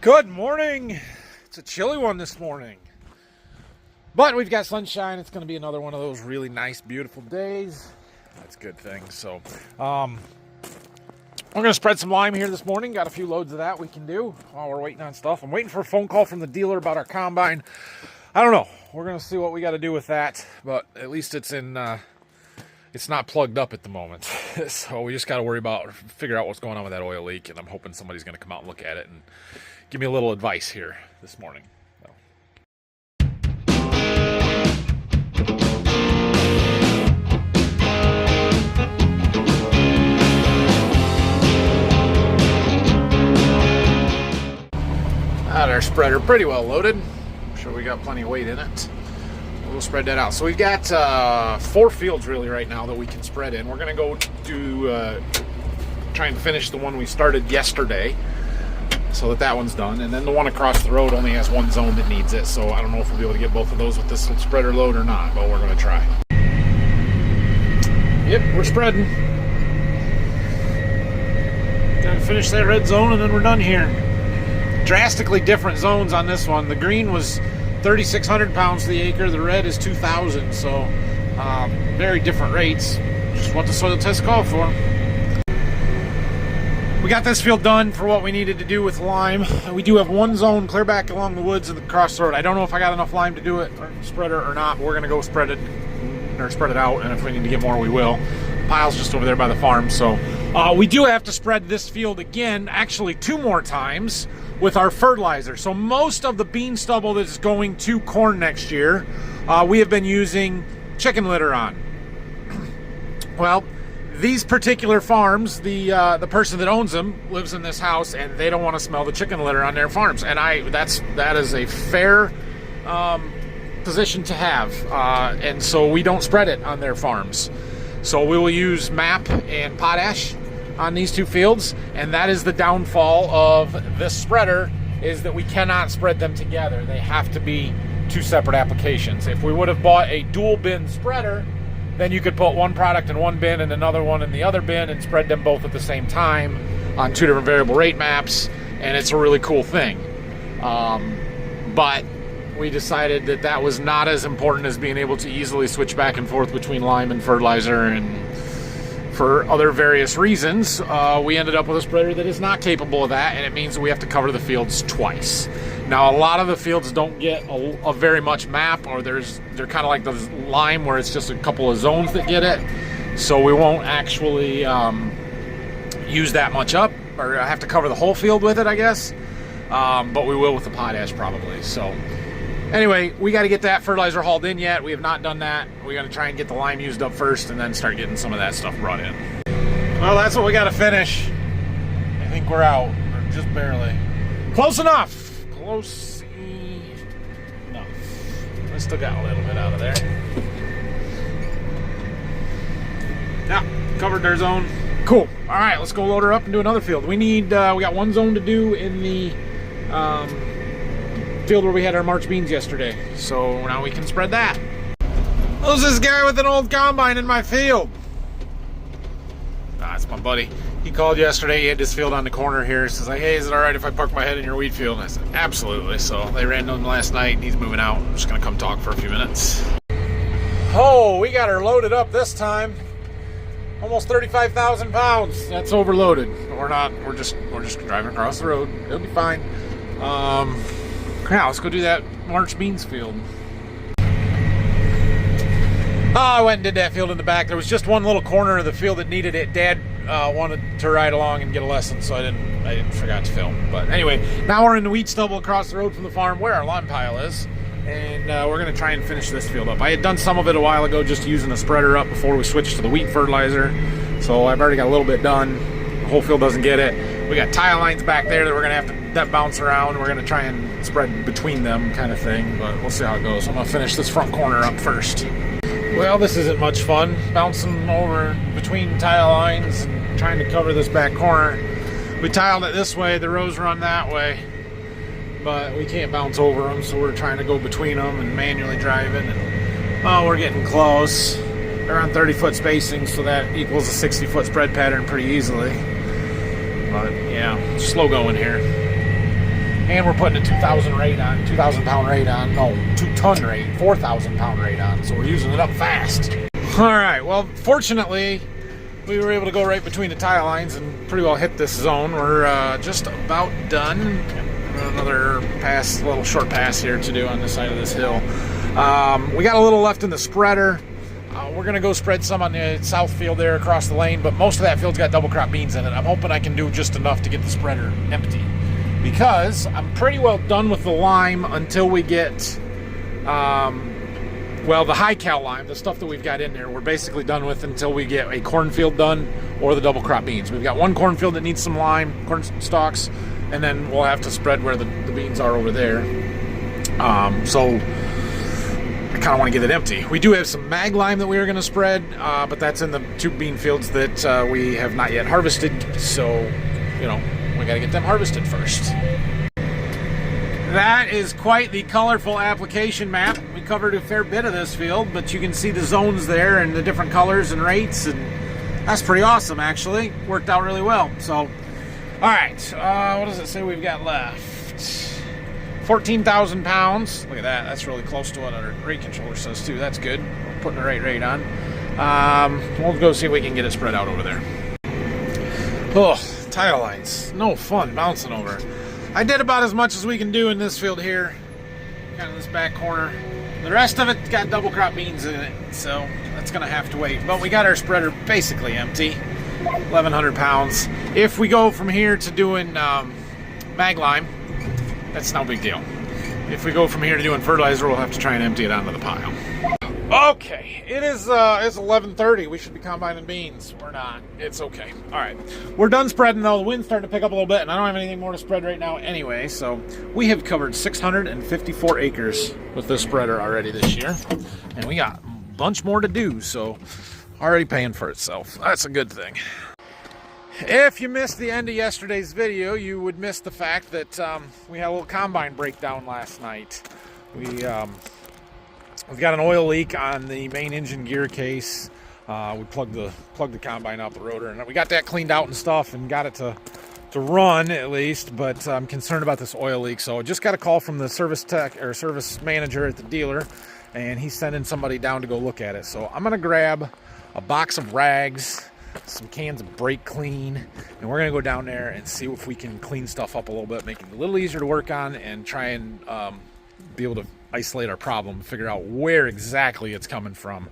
Good morning. It's a chilly one this morning, but we've got sunshine. It's going to be another one of those really nice, beautiful days. That's a good thing. So, we're going to spread some lime here this morning. Got a few loads of that we can do while we're waiting on stuff. I'm waiting for a phone call from the dealer about our combine. I don't know. We're going to see what we got to do with that, but at least it's in, it's not plugged up at the moment. So we just got to figure out what's going on with that oil leak, and I'm hoping somebody's going to come out and look at it and give me a little advice here this morning. Got our spreader pretty well loaded. I'm sure we got plenty of weight in it. We'll spread that out. So we've got 4 fields really right now that we can spread in. We're going to go do try and finish the one we started yesterday, so that one's done. And then the one across the road only has one zone that needs it, so I don't know if we'll be able to get both of those with this spreader load or not, but we're going to try. Yep, we're spreading. Gotta finish that red zone and then we're done here. Drastically different zones on this one. The green was 3,600 pounds to the acre. The red is 2,000, so very different rates. Just what the soil test called for. We got this field done for what we needed to do with lime. We do have one zone clear back along the woods and across the road. I don't know if I got enough lime to do it, or spreader or not, but we're gonna go spread it out, and if we need to get more, we will. The pile's just over there by the farm, so we do have to spread this field again, actually 2 more times, with our fertilizer. So most of the bean stubble that is going to corn next year, we have been using chicken litter on. Well, these particular farms, the person that owns them lives in this house, and they don't want to smell the chicken litter on their farms. And that is a fair position to have, and so we don't spread it on their farms. So we will use MAP and potash on these 2 fields, and that is the downfall of this spreader, is that we cannot spread them together. They have to be 2 separate applications. If we would have bought a dual bin spreader, then you could put one product in one bin and another one in the other bin and spread them both at the same time on 2 different variable rate maps, and it's a really cool thing. But we decided that that was not as important as being able to easily switch back and forth between lime and fertilizer, and for other various reasons, we ended up with a spreader that is not capable of that, and it means that we have to cover the fields twice. Now, a lot of the fields don't get a very much MAP, or they're kind of like the lime where it's just a couple of zones that get it. So we won't actually use that much up, or have to cover the whole field with it, I guess. But we will with the potash probably. So anyway, we got to get that fertilizer hauled in yet. We have not done that. We got to try and get the lime used up first, and then start getting some of that stuff brought in. Well, that's what we got to finish. I think we're out, or just barely. Close enough. Close enough. We still got a little bit out of there. Yeah, covered their zone. Cool. All right, let's go load her up and do another field. We got one zone to do in the field where we had our March beans yesterday. So now we can spread that. Who's this guy with an old combine in my field? That's my buddy. He called yesterday. He had this field on the corner here. He says, like, hey, is it all right if I park my head in your wheat field? And I said, absolutely. So they ran to him last night, and he's moving out. I'm just going to come talk for a few minutes. Oh, we got her loaded up this time. Almost 35,000 pounds. That's overloaded. We're not. We're just driving across the road. It'll be fine. Yeah, let's go do that March beans field. Oh, I went and did that field in the back. There was just one little corner of the field that needed it. Dad wanted to ride along and get a lesson, so I didn't forgot to film. But anyway, now we're in the wheat stubble across the road from the farm where our lime pile is, and we're going to try and finish this field up. I had done some of it a while ago, just using the spreader up before we switched to the wheat fertilizer, so I've already got a little bit done. The whole field doesn't get it. We got tile lines back there that we're going to have to bounce around. We're going to try and spread between them, kind of thing, but we'll see how it goes. I'm going to finish this front corner up first. Well, this isn't much fun, bouncing over between tile lines and trying to cover this back corner. We tiled it this way, the rows run that way, but we can't bounce over them, so we're trying to go between them and manually driving. And, oh, we're getting close. They're on 30-foot spacing, so that equals a 60-foot spread pattern pretty easily. But yeah, slow going here. And we're putting a 2,000 rate on, 2,000 pound rate on, no, 2-ton rate, 4,000 pound rate on. So we're using it up fast. All right, well, fortunately, we were able to go right between the tile lines and pretty well hit this zone. We're just about done. Another pass, little short pass here to do on this side of this hill. We got a little left in the spreader. We're gonna go spread some on the south field there across the lane, but most of that field's got double crop beans in it. I'm hoping I can do just enough to get the spreader empty, because I'm pretty well done with the lime until we get, well, the high cal lime, the stuff that we've got in there, we're basically done with until we get a cornfield done or the double crop beans. We've got one cornfield that needs some lime, corn stalks, and then we'll have to spread where the beans are over there. So I kind of want to get it empty. We do have some mag lime that we are going to spread, but that's in the 2 bean fields that we have not yet harvested. So, you know, we got to get them harvested first. That is quite the colorful application map. We covered a fair bit of this field, but you can see the zones there and the different colors and rates, and that's pretty awesome, actually. Worked out really well. So, all right, what does it say we've got left? 14,000 pounds. Look at that. That's really close to what our rate controller says, too. That's good. We're putting the right rate on. We'll go see if we can get it spread out over there. Oh, tile lines. No fun bouncing over. I did about as much as we can do in this field here, kind of this back corner. The rest of it got double crop beans in it, so that's going to have to wait. But we got our spreader basically empty, 1,100 pounds. If we go from here to doing mag lime, that's no big deal. If we go from here to doing fertilizer, we'll have to try and empty it onto the pile. Okay, it's 11:30. We should be combining beans. We're not. It's okay. All right, we're done spreading though. The wind's starting to pick up a little bit, and I don't have anything more to spread right now anyway. So we have covered 654 acres with this spreader already this year, and we got a bunch more to do. So already paying for itself. That's a good thing. If you missed the end of yesterday's video, you would miss the fact that we had a little combine breakdown last night. We've got an oil leak on the main engine gear case. We plugged the combine out the rotor, and we got that cleaned out and stuff, and got it to run at least. But I'm concerned about this oil leak, so I just got a call from the service tech or service manager at the dealer, and he's sending somebody down to go look at it. So I'm gonna grab a box of rags, some cans of brake clean, and we're gonna go down there and see if we can clean stuff up a little bit, make it a little easier to work on, and try and be able to isolate our problem, figure out where exactly it's coming from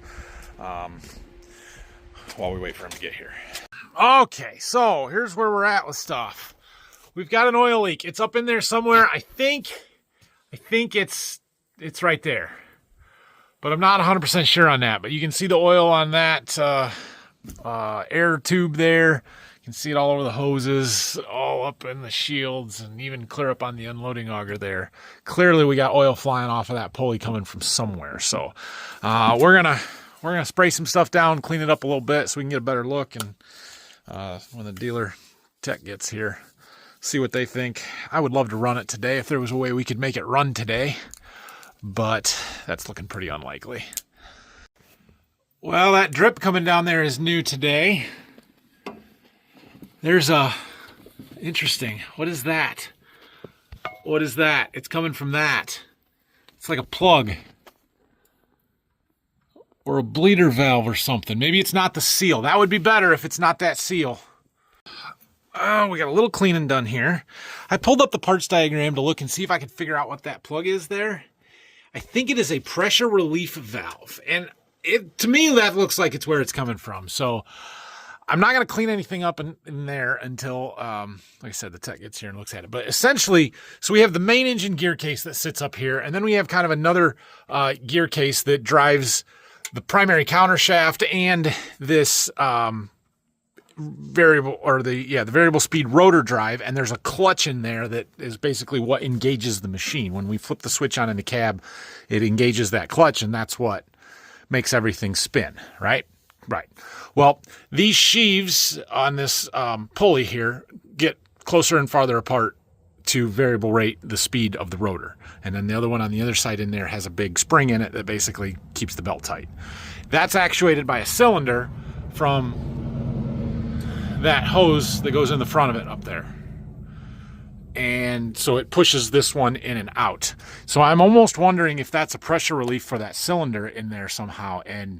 while we wait for him to get here. Okay, so here's where we're at with stuff. We've got an oil leak. It's up in there somewhere. I think it's right there, but I'm not 100% sure on that. But you can see the oil on that air tube there. You can see it all over the hoses, all up in the shields, and even clear up on the unloading auger there. Clearly we got oil flying off of that pulley coming from somewhere. So we're gonna spray some stuff down, clean it up a little bit so we can get a better look, and when the dealer tech gets here, see what they think. I would love to run it today if there was a way we could make it run today, but that's looking pretty unlikely. Well, that drip coming down there is new today. There's interesting. What is that? What is that? It's coming from that. It's like a plug or a bleeder valve or something. Maybe it's not the seal. That would be better if it's not that seal. Oh, we got a little cleaning done here. I pulled up the parts diagram to look and see if I could figure out what that plug is there. I think it is a pressure relief valve, and to me that looks like it's where it's coming from. So I'm not going to clean anything up in there until, like I said, the tech gets here and looks at it. But essentially, so we have the main engine gear case that sits up here, and then we have kind of another gear case that drives the primary countershaft and this variable speed rotor drive, and there's a clutch in there that is basically what engages the machine. When we flip the switch on in the cab, it engages that clutch, and that's what makes everything spin, right? Right. Well, these sheaves on this pulley here get closer and farther apart to variable rate the speed of the rotor. And then the other one on the other side in there has a big spring in it that basically keeps the belt tight. That's actuated by a cylinder from that hose that goes in the front of it up there. and so it pushes this one in and out. So I'm almost wondering if that's a pressure relief for that cylinder in there somehow, and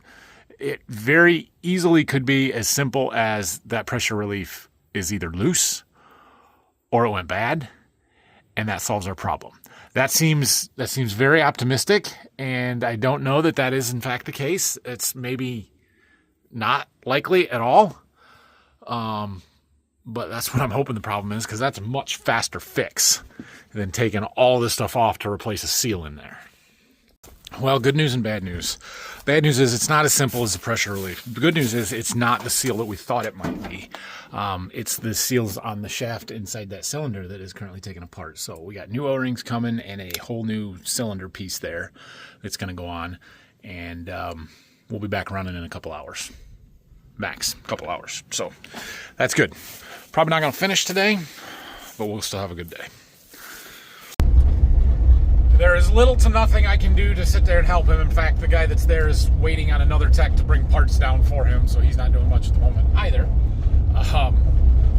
it very easily could be as simple as that pressure relief is either loose or it went bad, and that solves our problem. That seems very optimistic, and I don't know that that is in fact the case. It's maybe not likely at all. But that's what I'm hoping the problem is, because that's a much faster fix than taking all this stuff off to replace a seal in there. Well, good news and bad news. Bad news is it's not as simple as the pressure relief. The good news is it's not the seal that we thought it might be. It's the seals on the shaft inside that cylinder that is currently taken apart. So we got new O-rings coming and a whole new cylinder piece there that's going to go on. And we'll be back running in a couple hours. Max, a couple hours. So that's good. Probably not going to finish today, but we'll still have a good day. There is little to nothing I can do to sit there and help him. In fact, the guy that's there is waiting on another tech to bring parts down for him, so he's not doing much at the moment either.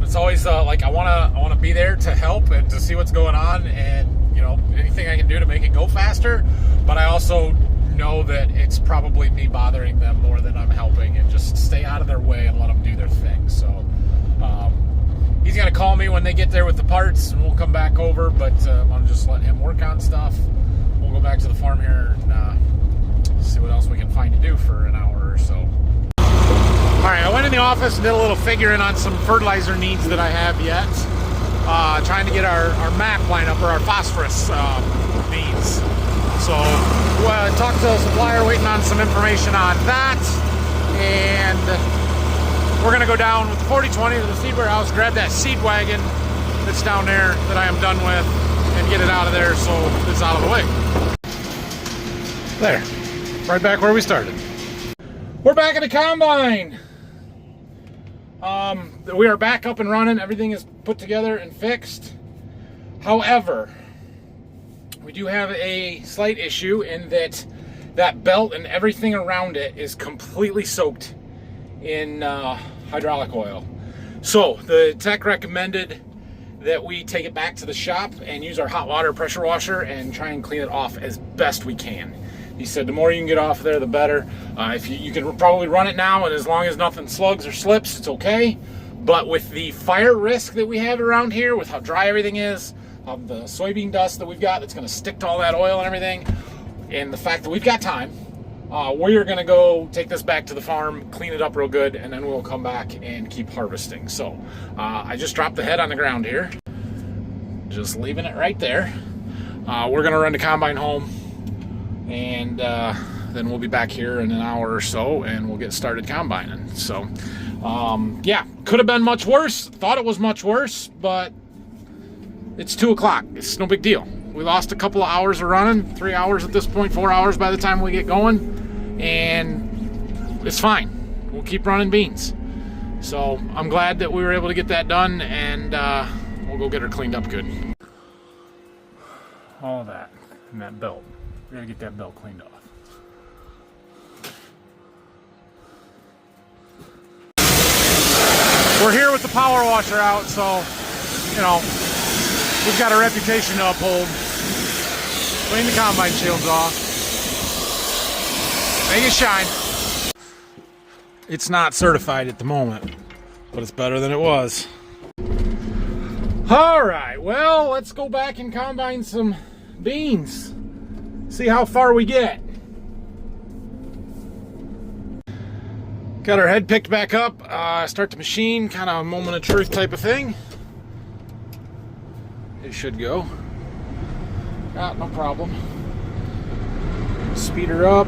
It's always like I want to be there to help and to see what's going on, and you know, anything I can do to make it go faster. But I also know that it's probably me bothering them more than I'm helping, and just stay out of their way and let them do their thing. So he's going to call me when they get there with the parts, and we'll come back over, but I'm just letting him work on stuff. We'll go back to the farm here and see what else we can find to do for an hour or so. All right, I went in the office and did a little figuring on some fertilizer needs that I have yet. Trying to get our MAP lineup, or our phosphorus needs. So talked to a supplier, waiting on some information on that, and we're going to go down with the 4020 to the seed warehouse, grab that seed wagon that's down there that I am done with, and get it out of there so it's out of the way. There, right back where we started. We're back at the combine. We are back up and running. Everything is put together and fixed. However, we do have a slight issue in that belt and everything around it is completely soaked in hydraulic oil. So the tech recommended that we take it back to the shop and use our hot water pressure washer and try and clean it off as best we can. He said the more you can get off there, the better. If you can probably run it now, and as long as nothing slugs or slips, it's okay. But with the fire risk that we have around here, with how dry everything is, the soybean dust that we've got that's going to stick to all that oil and everything, and the fact that we've got time, we're going to go take this back to the farm, clean it up real good, and then we'll come back and keep harvesting. So I just dropped the head on the ground here, just leaving it right there. We're going to run the combine home, and then we'll be back here in an hour or so, and we'll get started combining. So yeah, could have been much worse. Thought it was much worse, but it's 2 o'clock. It's no big deal. We lost a couple of hours of running, 3 hours at this point, 4 hours by the time we get going, and it's fine. We'll keep running beans. So I'm glad that we were able to get that done, and we'll go get her cleaned up good. All that and that belt. We gotta get that belt cleaned off. We're here with the power washer out, so, you know, we've got a reputation to uphold. Clean the combine shields off. Make it shine. It's not certified at the moment, but it's better than it was. All right, well, let's go back and combine some beans. See how far we get. Got our head picked back up. Start the machine, kind of a moment of truth type of thing. It should go. No problem. Speed her up.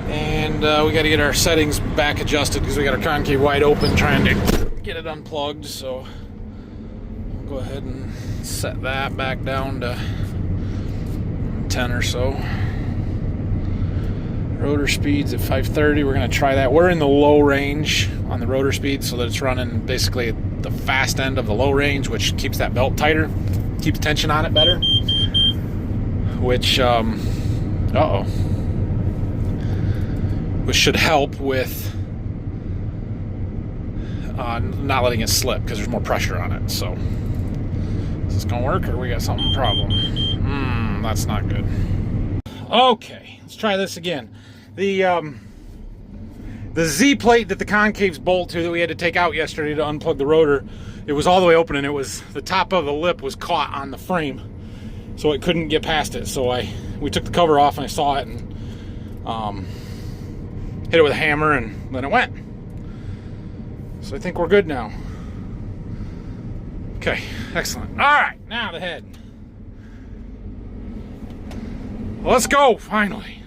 And we got to get our settings back adjusted because we got our concave wide open trying to get it unplugged. So go ahead and set that back down to 10 or so. Rotor speeds at 530. We're going to try that. We're in the low range on the rotor speed, so that it's running basically at the fast end of the low range, which keeps that belt tighter, keeps tension on it better. Which, which should help with not letting it slip because there's more pressure on it. So Is this gonna work, or we got something problem? That's not good. Okay, let's try this again. The Z plate that the concaves bolt to that we had to take out yesterday to unplug the rotor, it was all the way open, and it was the top of the lip was caught on the frame, so it couldn't get past it. So we took the cover off, and I saw it and hit it with a hammer, and then it went. So I think we're good now. Okay, excellent. All right, now the head. Let's go, finally.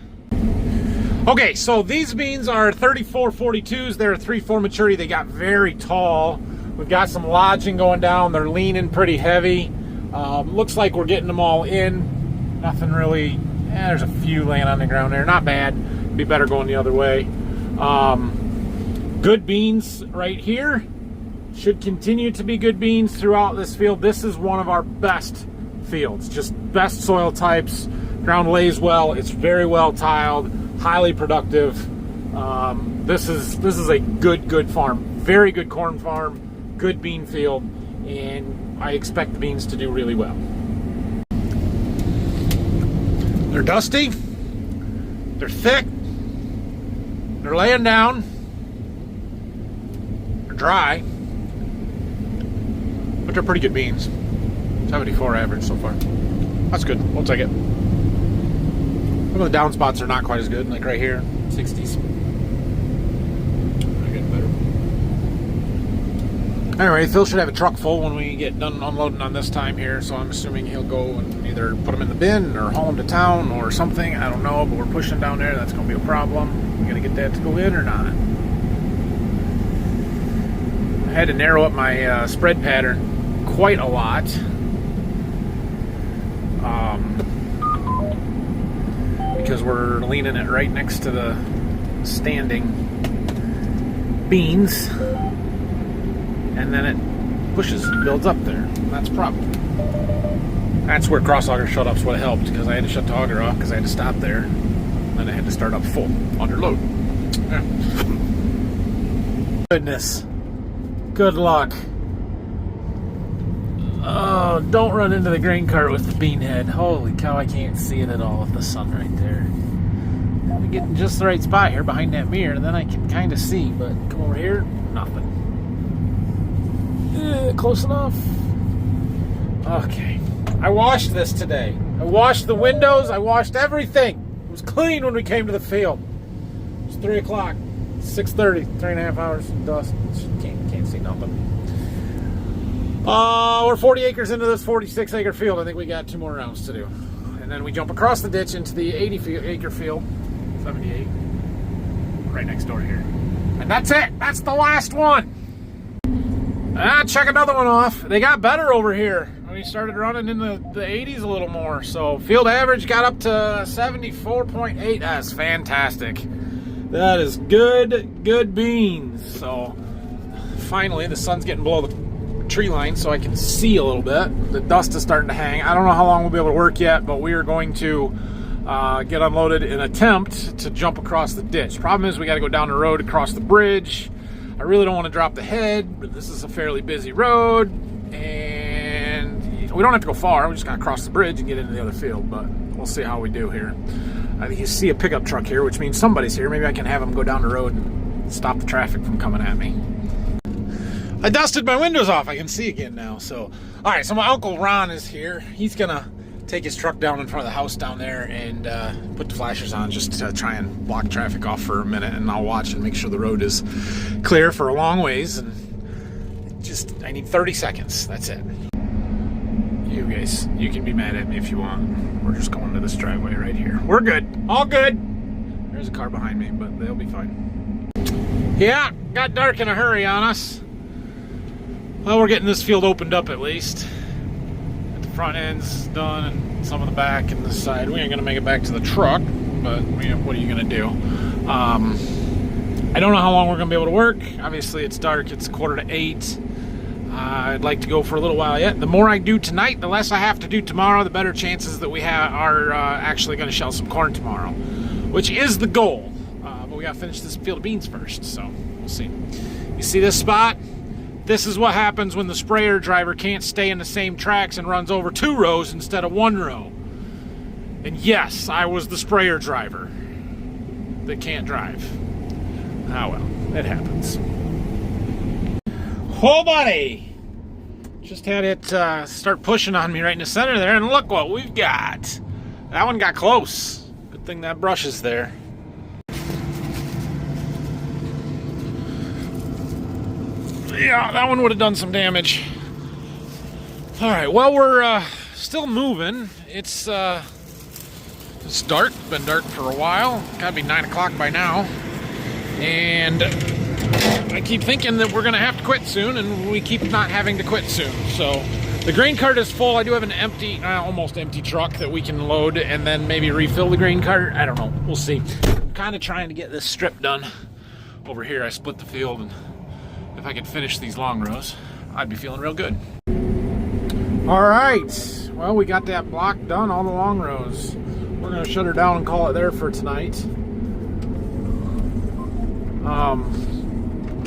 Okay, so these beans are 3442s. They're 3-4 maturity. They got very tall. We've got some lodging going down. They're leaning pretty heavy. Looks like we're getting them all in. Nothing really, there's a few laying on the ground there. Not bad. It'd be better going the other way. Good beans right here. Should continue to be good beans throughout this field. This is one of our best fields. Just best soil types. Ground lays well. It's very well tiled. Highly productive. This is a good farm. Very good corn farm. Good bean field. And I expect the beans to do really well. They're dusty. They're thick. They're laying down. They're dry. But they're pretty good beans. 74 average so far. That's good. We'll take it. Some of the down spots are not quite as good, like right here, 60s. They're getting better. Anyway, Phil should have a truck full when we get done unloading on this time here, so I'm assuming he'll go and either put them in the bin or haul them to town or something. I don't know, but we're pushing down there. That's going to be a problem. We got to get that to go in or not. I had to narrow up my spread pattern quite a lot. Because we're leaning it right next to the standing beans, and then it pushes, builds up there. That's a problem. That's where cross auger shut-offs would have helped, because I had to shut the auger off because I had to stop there. Then I had to start up full, under load. Yeah. Goodness. Good luck. Oh, don't run into the grain cart with the bean head. Holy cow, I can't see it at all with the sun right there. I'm getting just the right spot here behind that mirror, and then I can kind of see, but come over here, nothing. Close enough. Okay. I washed this today. I washed the windows. I washed everything. It was clean when we came to the field. It was 3 o'clock. 6:30. 3.5 hours of dust. Can't see nothing. We're 40 acres into this 46 acre field. I think we got 2 more rounds to do. And then we jump across the ditch into the 80 acre field. 78. Right next door here. And that's it. That's the last one. Check another one off. They got better over here. We started running in the 80s a little more. So field average got up to 74.8. That's fantastic. That is good beans. So finally the sun's getting below the tree line so I can see a little bit. The dust is starting to hang. I don't know how long we'll be able to work yet, but we are going to get unloaded and attempt to jump across the ditch. Problem is we got to go down the road across the bridge. I really don't want to drop the head, but this is a fairly busy road, and we don't have to go far. We just got to cross the bridge and get into the other field, but we'll see how we do here. I think you see a pickup truck here, which means somebody's here. Maybe I can have them go down the road and stop the traffic from coming at me. I dusted my windows off. I can see again now. So, all right. So my Uncle Ron is here. He's gonna take his truck down in front of the house down there and put the flashers on just to try and block traffic off for a minute. And I'll watch and make sure the road is clear for a long ways. And I need 30 seconds. That's it. You guys, you can be mad at me if you want. We're just going to this driveway right here. We're good. All good. There's a car behind me, but they'll be fine. Yeah, got dark in a hurry on us. Well, we're getting this field opened up at least. The front end's done, and some of the back and the side. We ain't gonna make it back to the truck, but what are you gonna do? I don't know how long we're gonna be able to work. Obviously, it's dark. It's 7:45. I'd like to go for a little while yet. The more I do tonight, the less I have to do tomorrow. The better chances that we are actually going to shell some corn tomorrow, which is the goal. But we got to finish this field of beans first, so we'll see. You see this spot? This is what happens when the sprayer driver can't stay in the same tracks and runs over 2 rows instead of 1 row. And yes, I was the sprayer driver that can't drive. Ah well, it happens. Oh buddy! Just had it start pushing on me right in the center there, and look what we've got. That one got close. Good thing that brush is there. Yeah, that one would have done some damage. Alright, well, we're still moving. It's dark. Been dark for a while. Gotta be 9 o'clock by now. And I keep thinking that we're gonna have to quit soon, and we keep not having to quit soon. So the grain cart is full. I do have an empty, almost empty truck that we can load and then maybe refill the grain cart. I don't know. We'll see. I'm kind of trying to get this strip done over here. I split the field, and if I could finish these long rows, I'd be feeling real good. All right. Well, we got that block done, all the long rows. We're gonna shut her down and call it there for tonight.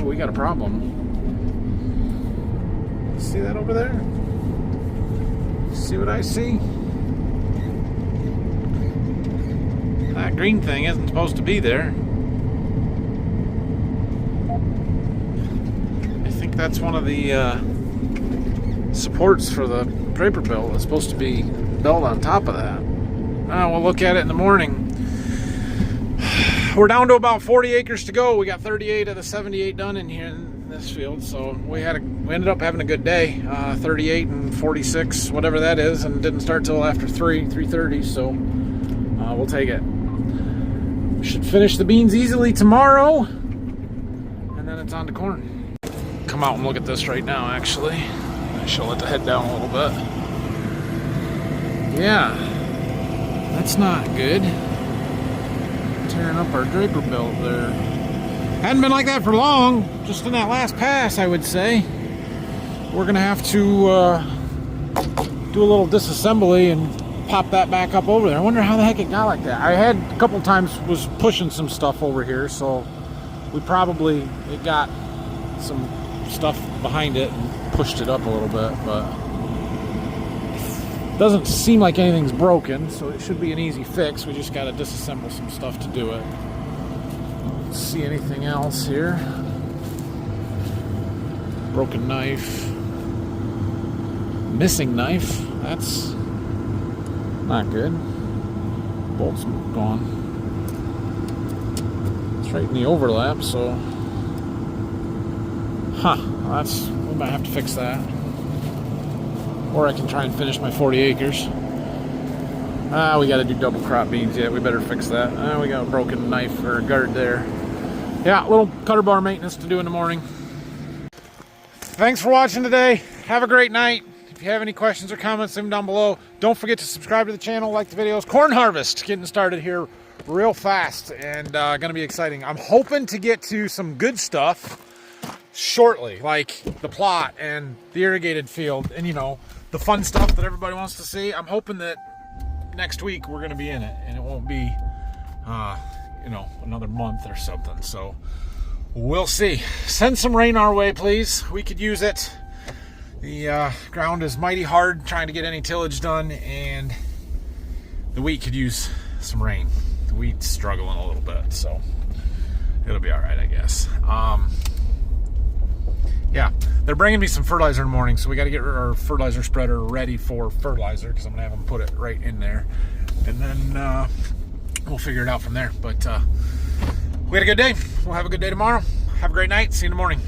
We got a problem. See that over there? See what I see? That green thing isn't supposed to be there. I think that's one of the supports for the draper belt. It's supposed to be built on top of that. We'll look at it in the morning. We're down to about 40 acres to go. We got 38 of the 78 done in here in this field, so we ended up having a good day. 38 and 46, whatever that is, and didn't start till after 3:30. So we'll take it. We should finish the beans easily tomorrow, and then it's on to corn. Come out and look at this right now. Actually, I should let the head down a little bit. Yeah, that's not good. Tearing up our draper belt there. Hadn't been like that for long, just in that last pass, I would say. We're gonna have to do a little disassembly and pop that back up over there. I wonder how the heck it got like that. I had a couple times was pushing some stuff over here, so it got some stuff behind it and pushed it up a little bit, but doesn't seem like anything's broken, so it should be an easy fix. We just got to disassemble some stuff to do it. Let's see anything else here. Broken knife. Missing knife. That's not good. Bolt's gone. It's right in the overlap, so... we might have to fix that. Or I can try and finish my 40 acres. We got to do double crop beans yet. We better fix that. We got a broken knife or a guard there. Yeah, a little cutter bar maintenance to do in the morning. Thanks for watching today. Have a great night. If you have any questions or comments, leave them down below. Don't forget to subscribe to the channel, like the videos. Corn harvest getting started here real fast and gonna be exciting. I'm hoping to get to some good stuff shortly, like the plot and the irrigated field, and the fun stuff that everybody wants to see. I'm hoping that next week we're going to be in it, and it won't be another month or something. So we'll see. Send some rain our way, please. We could use it. The ground is mighty hard trying to get any tillage done, and the wheat could use some rain. The wheat's struggling a little bit, so it'll be all right, I guess. Yeah, they're bringing me some fertilizer in the morning, so we got to get our fertilizer spreader ready for fertilizer, because I'm going to have them put it right in there. And then we'll figure it out from there. But we had a good day. We'll have a good day tomorrow. Have a great night. See you in the morning.